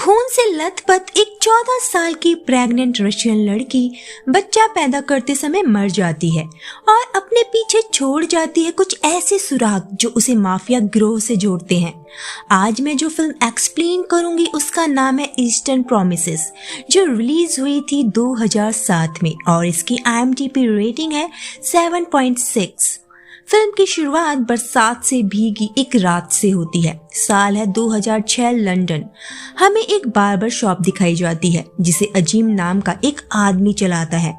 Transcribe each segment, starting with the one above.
खून से लथपथ एक 14 साल की प्रेग्नेंट रशियन लड़की बच्चा पैदा करते समय मर जाती है और अपने पीछे छोड़ जाती है कुछ ऐसे सुराग जो उसे माफिया गिरोह से जोड़ते हैं। आज मैं जो फिल्म एक्सप्लेन करूंगी उसका नाम है ईस्टर्न प्रोमिसेस, जो रिलीज हुई थी 2007 में और इसकी IMDb रेटिंग है 7.6। फिल्म की शुरुआत बरसात से भीगी एक रात से होती है। साल है 2006 लंदन। हमें एक बार्बर शॉप दिखाई जाती है जिसे अजीम नाम का एक आदमी चलाता है।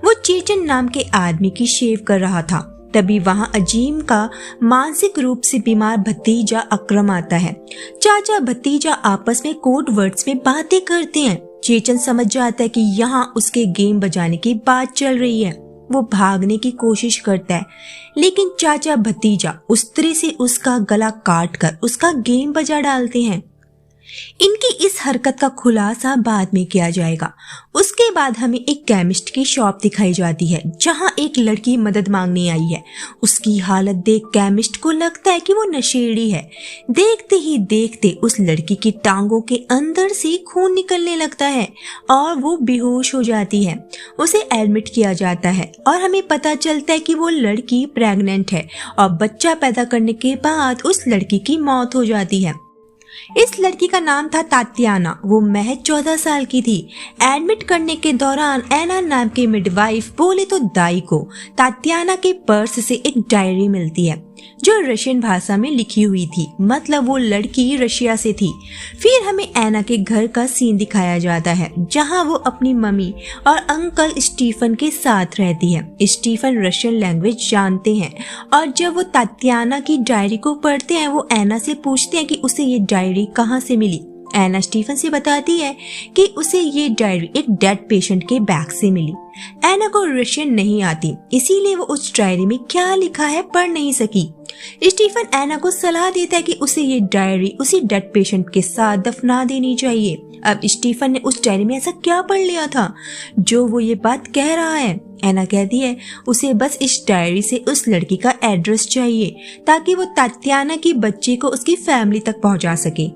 वो चेचन नाम के आदमी की शेव कर रहा था। तभी वहां अजीम का मानसिक रूप से बीमार भतीजा अकरम आता है। चाचा भतीजा आपस में कोड वर्ड्स में बातें करते हैं। चेचन समझ जाता है कि यहाँ उसके गेम बजाने की बात चल रही है। वो भागने की कोशिश करता है, लेकिन चाचा भतीजा उस तरह से उसका गला काट कर उसका गेम बजा डालते हैं। इनकी इस हरकत का खुलासा बाद में किया जाएगा। उसके बाद हमें एक केमिस्ट की शॉप दिखाई जाती है जहां एक लड़की मदद मांगने आई है। उसकी हालत देख केमिस्ट को लगता है कि वो नशेड़ी है। देखते ही देखते उस लड़की की टांगों के अंदर से खून निकलने लगता है और वो बेहोश हो जाती है। उसे एडमिट किया जाता है और हमें पता चलता है कि वो लड़की प्रेग्नेंट है और बच्चा पैदा करने के बाद उस लड़की की मौत हो जाती है। इस लड़की का नाम था तात्याना। वो महज 14 साल की थी। एडमिट करने के दौरान एना नाम की मिडवाइफ, बोले तो दाई को, तात्याना के पर्स से एक डायरी मिलती है जो रशियन भाषा में लिखी हुई थी। मतलब वो लड़की रशिया से थी। फिर हमें एना के घर का सीन दिखाया जाता है जहां वो अपनी मम्मी और अंकल स्टीफन के साथ रहती है। स्टीफन रशियन लैंग्वेज जानते हैं और जब वो तात्याना की डायरी को पढ़ते हैं वो एना से पूछते हैं कि उसे ये डायरी कहाँ से मिली। एना स्टीफन से बताती है कि उसे ये डायरी एक डेड पेशेंट के बैग से मिली। एना को रशियन नहीं आती, इसीलिए वो उस डायरी में क्या लिखा है पढ़ नहीं सकी। स्टीफन एना को सलाह देता है कि उसे ये डायरी उसी डेड पेशेंट के साथ दफना देनी चाहिए। अब स्टीफन ने उस डायरी में ऐसा क्या पढ़ लिया था जो वो ये बात कह रहा है। एना कहती है उसे बस इस डायरी से उस लड़की का एड्रेस चाहिए ताकि वो तात्याना की बच्ची को उसकी फैमिली तक पहुंचा सके।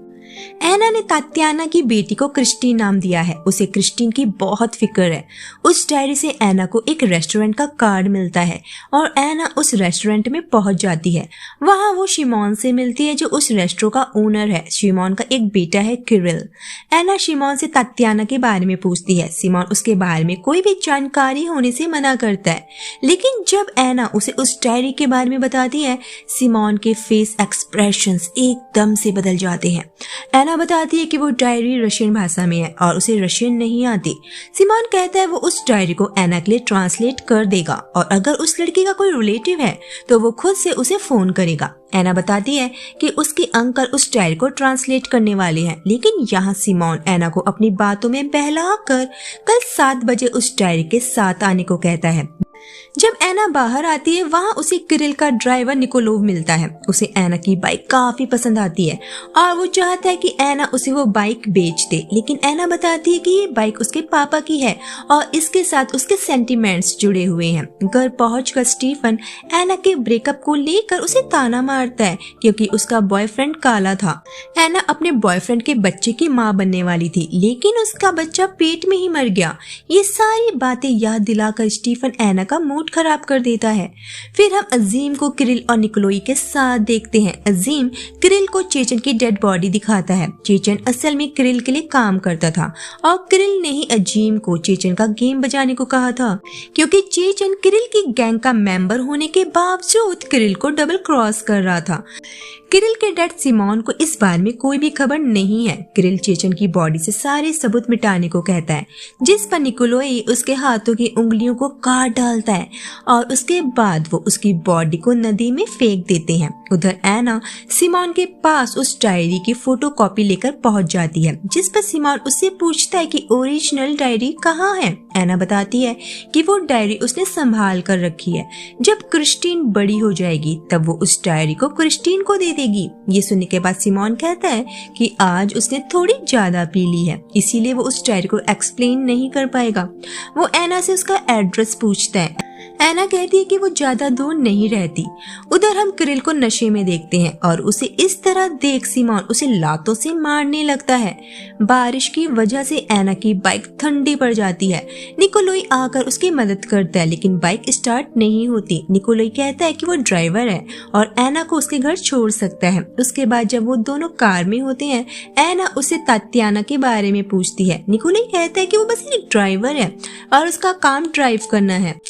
एना ने तात्याना की बेटी को क्रिस्टीन नाम दिया है। उसे क्रिस्टीन की बहुत फिक्र है। उस डायरी से एना को एक रेस्टोरेंट का कार्ड मिलता है और एना उस रेस्टोरेंट में पहुंच जाती है। वहां वो शिमोन से मिलती है जो उस रेस्टोरेंट का ओनर है। शिमोन का एक बेटा है किरिल। एना शिमोन से तात्याना के बारे में पूछती है। शिमोन उसके बारे में कोई भी जानकारी होने से मना करता है, लेकिन जब एना उसे उस डायरी के बारे में बताती है शिमोन के फेस एक्सप्रेशंस एकदम से बदल जाते हैं। एना बताती है कि वो डायरी रशियन भाषा में है और उसे रशियन नहीं आती। शिमोन कहता है वो उस डायरी को एना के लिए ट्रांसलेट कर देगा और अगर उस लड़की का कोई रिलेटिव है तो वो खुद से उसे फोन करेगा। एना बताती है कि उसके अंकल उस डायरी को ट्रांसलेट करने वाले हैं, लेकिन यहाँ शिमोन एना को अपनी बातों में बहलाकर कल 7 बजे उस डायरी के साथ आने को कहता है। जब एना बाहर आती है वहां उसे किरिल का ड्राइवर निकोलोव मिलता है। उसे एना की बाइक काफी पसंद आती है और वो चाहता है कि एना उसे वो बाइक बेच दे, लेकिन एना बताती है कि ये बाइक उसके पापा की है और इसके साथ उसके सेंटिमेंट्स जुड़े हुए हैं। घर पहुंचकर स्टीफन एना के ब्रेकअप को लेकर उसे ताना मारता है क्योंकि उसका बॉयफ्रेंड काला था। एना अपने बॉयफ्रेंड के बच्चे की माँ बनने वाली थी, लेकिन उसका बच्चा पेट में ही मर गया। ये सारी बातें याद दिलाकर स्टीफन एना का मूड खराब कर देता है। फिर हम अजीम को किरिल और निकोलोई के साथ देखते हैं। अजीम किरिल को चेचन की डेड बॉडी दिखाता है। चेचन असल में किरिल के लिए काम करता था और किरिल ने ही अजीम को चेचन का गेम बजाने को कहा था क्योंकि चेचन किरिल की गैंग का मेंबर होने के बावजूद किरिल को डबल क्रॉस कर रहा था। किरिल के डैड शिमोन को इस बारे में कोई भी खबर नहीं है। किरिल चेचन की बॉडी से सारे सबूत मिटाने को कहता है, जिस पर निकोलोई उसके हाथों की उंगलियों को काट डालता है और उसके बाद वो उसकी बॉडी को नदी में फेंक देते हैं। उधर एना शिमोन के पास उस डायरी की फोटोकॉपी लेकर पहुंच जाती है, जिस पर शिमोन उससे पूछता है कि ओरिजिनल डायरी कहाँ है। एना बताती है कि वो डायरी उसने संभाल कर रखी है। जब क्रिस्टीन बड़ी हो जाएगी तब वो उस डायरी को क्रिस्टीन को दे देगी। ये सुनने के बाद शिमोन कहता है कि आज उसने थोड़ी ज्यादा पी ली है, इसीलिए वो उस डायरी को एक्सप्लेन नहीं कर पाएगा। वो एना से उसका एड्रेस पूछता है। एना कहती है कि वो ज्यादा दूर नहीं रहती। उधर हम किरिल को नशे में देखते हैं और उसे इस तरह देख सिमोन उसे लातों से मारने लगता है। बारिश की वजह से एना की बाइक ठंडी पड़ जाती है। निकोलाई आकर उसकी मदद करता है लेकिन बाइक स्टार्ट नहीं होती। निकोलाई कहता है कि वो ड्राइवर है और एना को उसके घर छोड़ सकता है। उसके बाद जब वो दोनों कार में होते हैं, एना उसे तात्याना के बारे में पूछती है। निकोलाई कहता है कि वो बस एक ड्राइवर है और उसका काम ड्राइव करना है।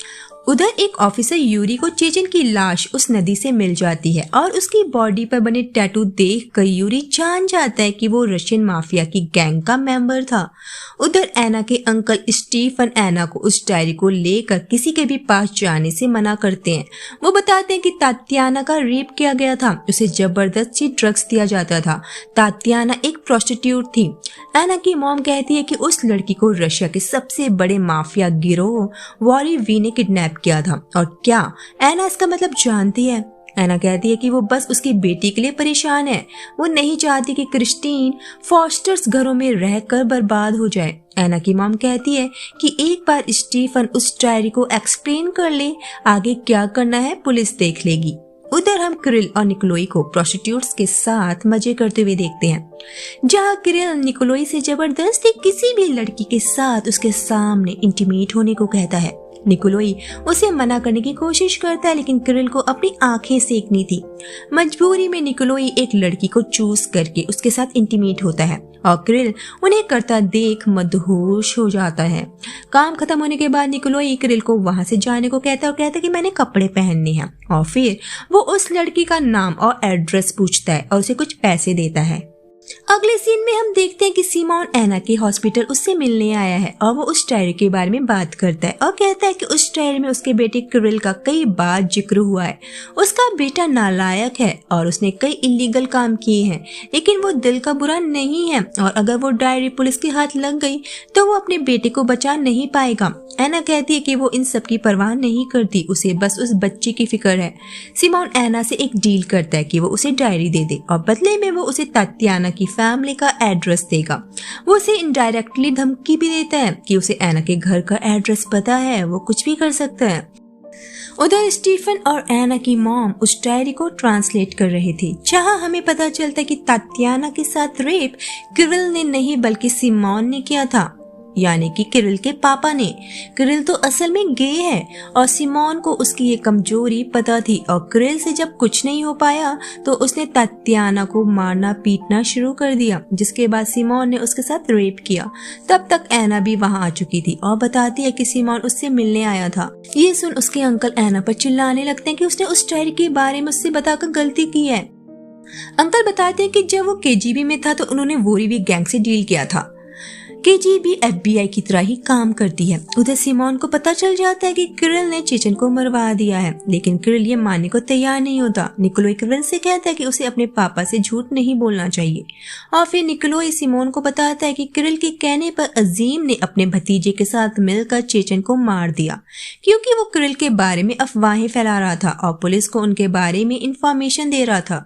उधर एक ऑफिसर यूरी को चेचन की लाश उस नदी से मिल जाती है और उसकी बॉडी पर बने टैटू देखकर यूरी जान जाता है कि वो रशियन माफिया की गैंग का मेंबर था। उधर एना के अंकल स्टीफन एना को उस डायरी को लेकर किसी के भी पास जाने से मना करते हैं। वो बताते हैं कि तात्याना का रेप किया गया था, उसे जबरदस्ती ड्रग्स दिया जाता था। तात्याना एक प्रोस्टिट्यूट थी। एना की मॉम कहती है कि उस लड़की को रशिया के सबसे बड़े माफिया गिरोह वॉरी वी ने किडनैप किया था। और क्या एना इसका मतलब जानती है? एना कहती है कि वो बस उसकी बेटी के लिए परेशान है। वो नहीं चाहती कि क्रिस्टीन फॉस्टर्स घरों में रहकर बर्बाद हो जाए। एना की मॉम कहती है कि एक बार स्टीफन उस डायरी को एक्सप्लेन कर ले, आगे क्या करना है पुलिस देख लेगी। उधर हम किरिल और निकोलाई को प्रोस्टिट्यूट्स के साथ मजे करते हुए देखते हैं, जहाँ किरिल निकोलाई से जबरदस्ती किसी भी लड़की के साथ उसके सामने इंटीमेट होने को कहता है। निकोलाई उसे मना करने की कोशिश करता है लेकिन किरिल को अपनी आंखें सेकनी थी। मजबूरी में निकोलाई एक लड़की को चूज करके उसके साथ इंटीमेट होता है और किरिल उन्हें करता देख मदहोश हो जाता है। काम खत्म होने के बाद निकोलाई किरिल को वहां से जाने को कहता है और कहता है कि मैंने कपड़े पहनने हैं और फिर वो उस लड़की का नाम और एड्रेस पूछता है और उसे कुछ पैसे देता है। अगले सीन में हम देखते हैं कि सिमोन एना के हॉस्पिटल उससे मिलने आया है और वो उस डायरी के बारे में बात करता है और कहता है कि उस डायरी में उसके बेटे किरिल का कई बार जिक्र हुआ है। उसका बेटा नालायक है और उसने कई इलीगल काम किए हैं, लेकिन वो दिल का बुरा नहीं है और अगर वो डायरी पुलिस के हाथ लग गई तो वो अपने बेटे को बचा नहीं पाएगा। एना कहती है कि वो इन सब की परवाह नहीं करती, उसे बस उस बच्चे की फिक्र है। सिमोन एना से एक डील करता है कि वो उसे डायरी दे दे और बदले में वो उसे तात्याना की फैमिली का एड्रेस देगा। वो उसे इनडायरेक्टली धमकी भी देता है कि उसे एना के घर का एड्रेस पता है, वो कुछ भी कर सकता है। उधर स्टीफन और एना की मॉम उस डायरी को ट्रांसलेट कर रहे थे, जहां हमें पता चलता है कि तात्याना के साथ रेप किरिल ने नहीं बल्कि सिमोन ने किया था, यानी कि किरिल के पापा ने। किरिल तो असल में गे है और सिमोन को उसकी ये कमजोरी पता थी और किरिल से जब कुछ नहीं हो पाया तो उसने तात्याना को मारना पीटना शुरू कर दिया, जिसके बाद सिमोन ने उसके साथ रेप किया। तब तक एना भी वहां आ चुकी थी और बताती है कि सिमोन उससे मिलने आया था। ये सुन उसके अंकल एना पर चिल्लाने लगते हैं कि उसने उस डायरी के बारे में उससे बताकर गलती की है। अंकल बताते हैं कि जब वो केजीबी में था तो उन्होंने वोरीवी गैंग से डील किया था। केजीबी एफबीआई की तरह ही काम करती है। उधर सिमोन को पता चल जाता है कि किरिल ने चेचन को मरवा दिया है, लेकिन किरिल ये मानने को तैयार नहीं होता। निकोलाई किरिल से कहता है कि उसे अपने पापा से झूठ नहीं बोलना चाहिए और फिर निकोलाई सिमोन को बताता है कि किरिल के कहने पर अजीम ने अपने भतीजे के साथ मिलकर चेचन को मार दिया, क्योंकि वो किरिल के बारे में अफवाहें फैला रहा था और पुलिस को उनके बारे में इंफॉर्मेशन दे रहा था।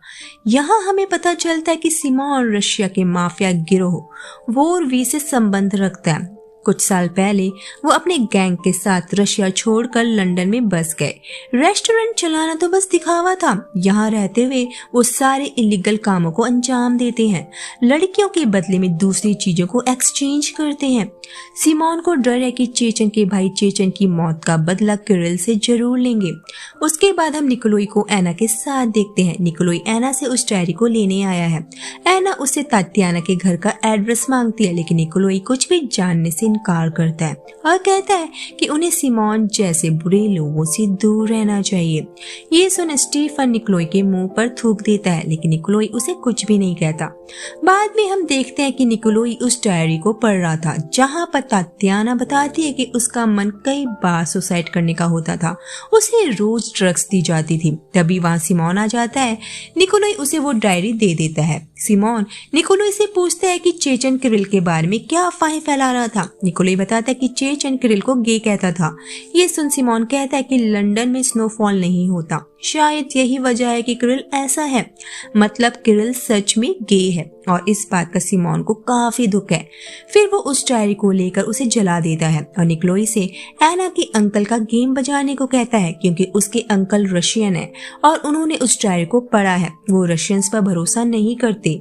यहाँ हमें पता चलता है कि सिमोन रशिया के माफिया गिरोह वोरवी से संबंध रखता है। कुछ साल पहले वो अपने गैंग के साथ रशिया छोड़कर लंदन में बस गए। रेस्टोरेंट चलाना तो बस दिखावा था। यहाँ रहते हुए वो सारे इलीगल कामों को अंजाम देते हैं, लड़कियों के बदले में दूसरी चीजों को एक्सचेंज करते हैं। सिमोन को डर है कि चेचन के भाई चेचन की मौत का बदला किरिल से जरूर लेंगे। उसके बाद हम निकोलाई को एना के साथ देखते हैं। निकोलाई एना से उस डायरी को लेने आया है। एना उससे तात्याना के घर का एड्रेस मांगती है, लेकिन निकोलाई कुछ भी जानने से इनकार करता है और कहता है कि उन्हें सिमोन जैसे बुरे लोगों से दूर रहना चाहिए। ये सुन स्टीफन निकोलाई के मुंह पर थूक देता है, लेकिन निकोलाई उसे कुछ भी नहीं कहता। बाद में हम देखते हैं कि निकोलाई उस डायरी को पढ़ रहा था, जहाँ पर तात्याना बताती है कि उसका मन कई बार सुसाइड करने का होता था, उसे रोज ड्रग्स दी जाती थी। तभी वहाँ सिमोन आ जाता है। निकोलाई उसे वो डायरी दे देता है। सिमोन निकोलाई से पूछता है कि चेचन किरिल के बारे में क्या अफवाहें फैला रहा था। निकोलाई बताता है कि चेचन किरिल को गे कहता था। ये सुन सिमोन कहता है कि लंदन में स्नोफॉल नहीं होता, शायद यही वजह है कि किरिल ऐसा है, मतलब किरिल सच में गे है और इस बात का सिमोन को काफी दुख है। फिर वो उस डायरी को लेकर उसे जला देता है और निकोलाई से एना के अंकल का गेम बजाने को कहता है, क्योंकि उसके अंकल रशियन है और उन्होंने उस डायरी को पढ़ा है। वो रशियंस पर भरोसा नहीं करते।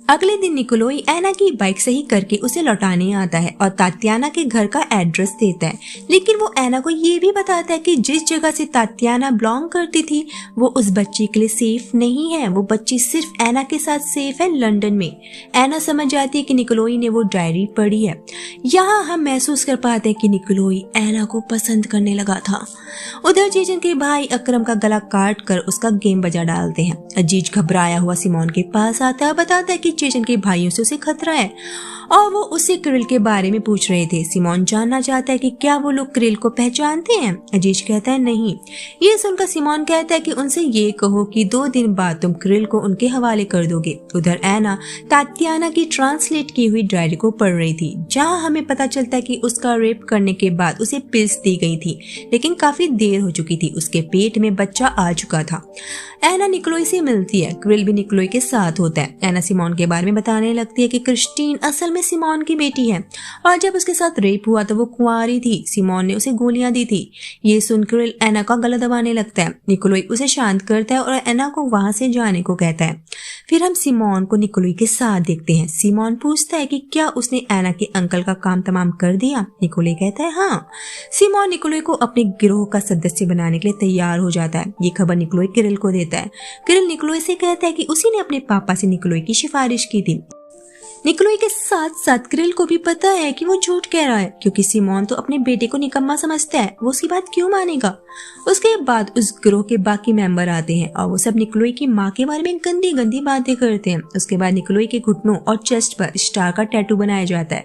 अगले दिन निकोलाई एना की बाइक सही करके उसे लौटाने आता है और तात्याना के घर का एड्रेस देता है, लेकिन वो एना को ये भी बताता है कि जिस जगह से तात्याना बिलोंग करती थी वो उस बच्ची के लिए सेफ नहीं है। वो बच्ची सिर्फ एना के साथ सेफ है लंदन में। एना समझ जाती है कि निकोलाई ने वो डायरी पढ़ी है। यहाँ हम महसूस कर पाते हैं कि निकोलाई एना को पसंद करने लगा था। उधर चेचन के भाई अकरम का गला काट कर उसका गेम बजा डालते हैं। अजीज घबराया हुआ सिमोन के पास आता है, बताता है कि चेचन के भाइयों से उसे खतरा है और वो उससे किरिल के बारे में पूछ रहे थे। सिमोन जानना चाहता है कि क्या वो लोग किरिल को पहचानते हैं। अजीज कहता है नहीं। ये सुनकर सिमोन कहता है कि उनसे ये कहो कि 2 दिन बाद तुम किरिल को उनके हवाले कर दोगे। उधर एना तात्याना की ट्रांसलेट की हुई डायरी को पढ़ रही थी, जहाँ हमें पता चलता है कि उसका रेप करने के बाद उसे पिल्स दी गई थी, लेकिन काफी देर हो चुकी थी। उसके पेट में बच्चा आ चुका था। एना निकोलाई से मिलती है। किरिल भी निकोलाई के साथ होता है। एना सिमोन के बारे में बताने लगती है कि क्रिस्टीन असल में सिमोन की बेटी है और जब उसके साथ रेप हुआ तो वो कुंवारी थी। सिमोन ने उसे गोलियां दी थी। ये सुन किरिल एना का गला दबाने लगता है। निकोलाई उसे शांत करता है और एना को वहां से जाने को कहता है। फिर हम सिमोन को निकोलाई के साथ देखते हैं। सिमोन पूछता है कि क्या उसने एना के अंकल का काम तमाम कर दिया। निकोलाई कहता है हाँ। सिमोन निकोलाई को अपने गिरोह का सदस्य बनाने के लिए तैयार हो जाता है। ये खबर निकोलाई किरिल को देता है। किरिल निकोलाई से कहता है कि उसी ने अपने पापा से निकोलाई की सिफारिश की थी। निकोलाई के साथ साथ किरिल को भी पता है कि वो झूठ कह रहा है, क्योंकि सिमोन तो अपने बेटे को निकम्मा समझता है। वो उसकी बात क्यों मानेगा। उसके बाद उस गिरोह के बाकी मेंबर आते हैं और वो सब निकोलाई की माँ के बारे में गंदी गंदी बातें करते हैं। उसके बाद निकोलाई के घुटनों और चेस्ट पर स्टार का टैटू बनाया जाता है,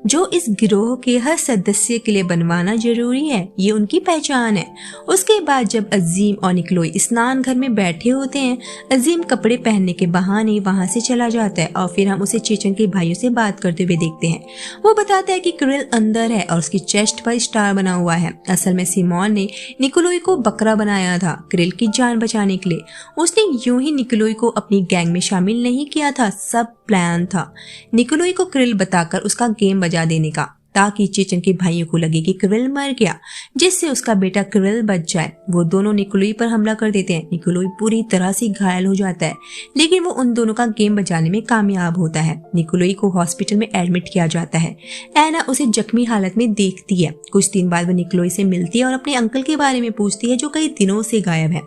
जो इस गिरोह के हर सदस्य के लिए बनवाना जरूरी है। ये उनकी पहचान है। उसके बाद जब अजीम और निकोलाई स्नान घर में बैठे होते हैं, अजीम कपड़े पहनने के बहाने वहां से चला जाता है और फिर हम उसे चेचन के भाइयों से बात करते हुए देखते हैं। वो बताता है कि किरिल अंदर है और उसकी चेस्ट पर स्टार बना हुआ है। असल में सिमोन ने निकोलाई को बकरा बनाया था किरिल की जान बचाने के लिए। उसने यूं ही निकोलाई को अपनी गैंग में शामिल नहीं किया था, सब प्लान था निकोलाई को किरिल बताकर उसका गेम बजा देने का, ताकि चेचन के भाइयों को लगे कि किरिल मर गया, जिससे उसका बेटा किरिल बच जाए। वो दोनों निकोलाई पर हमला कर देते हैं। निकोलाई पूरी तरह से घायल हो जाता है, लेकिन वो उन दोनों का गेम बजाने में कामयाब होता है। निकोलाई को हॉस्पिटल में एडमिट किया जाता है। एना उसे जख्मी हालत में देखती है। कुछ दिन बाद वो निकोलाई से मिलती है और अपने अंकल के बारे में पूछती है, जो कई दिनों से गायब है।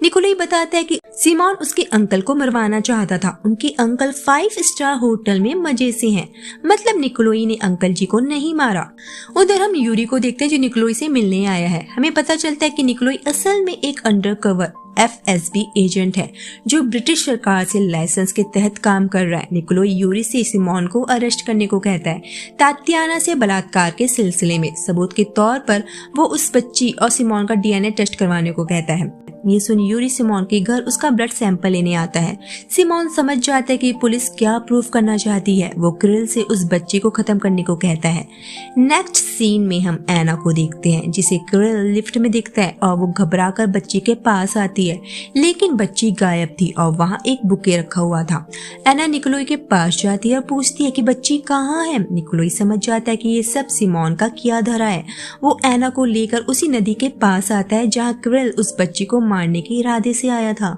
निकोलाई बताता है कि सिमोन उसके अंकल को मरवाना चाहता था। उनके अंकल 5 स्टार होटल में मजे से हैं, मतलब निकोलाई ने अंकल जी को नहीं मारा। उधर हम यूरी को देखते हैं, जो निकोलाई से मिलने आया है। हमें पता चलता है कि निकोलाई असल में एक अंडरकवर FSB एजेंट है, जो ब्रिटिश सरकार से लाइसेंस के तहत काम कर रहा है। निकोलाई यूरी से सिमोन को अरेस्ट करने को कहता है, तात्याना से बलात्कार के सिलसिले में। सबूत के तौर पर वो उस बच्ची और सिमोन का DNA टेस्ट करवाने को कहता है। ये सुन यूरी सिमोन के घर उसका ब्लड सैंपल लेने आता है। सिमोन समझ जाता है कि पुलिस क्या प्रूफ करना चाहती है। वो किरिल से उस बच्ची को खत्म करने को कहता है। नेक्स्ट सीन में हम एना को देखते हैं, जिसे किरिल लिफ्ट में देखता है और वो घबराकर बच्ची के पास आती है, लेकिन बच्ची गायब थी और वहाँ एक बुके रखा हुआ था। एना निकोलाई के पास जाती है और पूछती है कि बच्ची कहाँ है। निकोलाई समझ जाता है कि ये सब सिमोन का किया धरा है। वो एना को लेकर उसी नदी के पास आता है, जहाँ किरिल उस बच्ची को मारने के इरादे से आया था।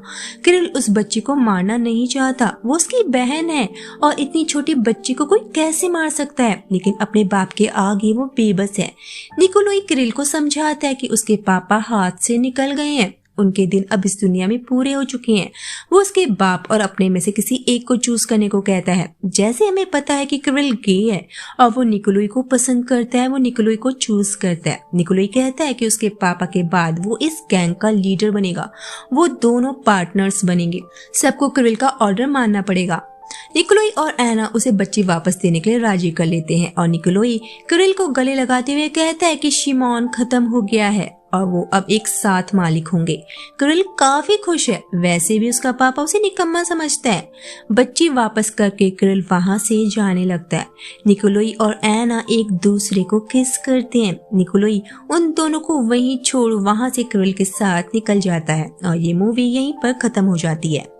किरिल उस बच्ची को मारना नहीं चाहता, वो उसकी बहन है और इतनी छोटी बच्ची को कोई कैसे मार सकता है, लेकिन अपने बाप के आगे वो बेबस है। निकोलाई किरिल को समझाता है कि उसके पापा हाथ से निकल गए हैं, उनके दिन अब इस दुनिया में पूरे हो चुके हैं। वो उसके बाप और अपने में से किसी एक को चूज करने को कहता है। जैसे हमें पता है कि किरिल गे है और वो निकोलाई को पसंद करता है, वो निकोलाई को चूज करता है। निकोलाई कहता है कि उसके पापा के बाद वो इस गैंग का लीडर बनेगा। वो दोनों पार्टनर्स बनेंगे। सबको किरिल का ऑर्डर मानना पड़ेगा। निकोलाई और एना उसे बच्ची वापस देने के लिए राजी कर लेते हैं और निकोलाई किरिल को गले लगाते हुए कहता है कि शिमोन खत्म हो गया है और वो अब एक साथ मालिक होंगे। किरिल काफी खुश है, वैसे भी उसका पापा उसे निकम्मा समझता है। बच्ची वापस करके किरिल वहां से जाने लगता है। निकोलाई और एना एक दूसरे को किस करते हैं। निकोलाई उन दोनों को वहीं छोड़ वहां से किरिल के साथ निकल जाता है और ये मूवी यहीं पर खत्म हो जाती है।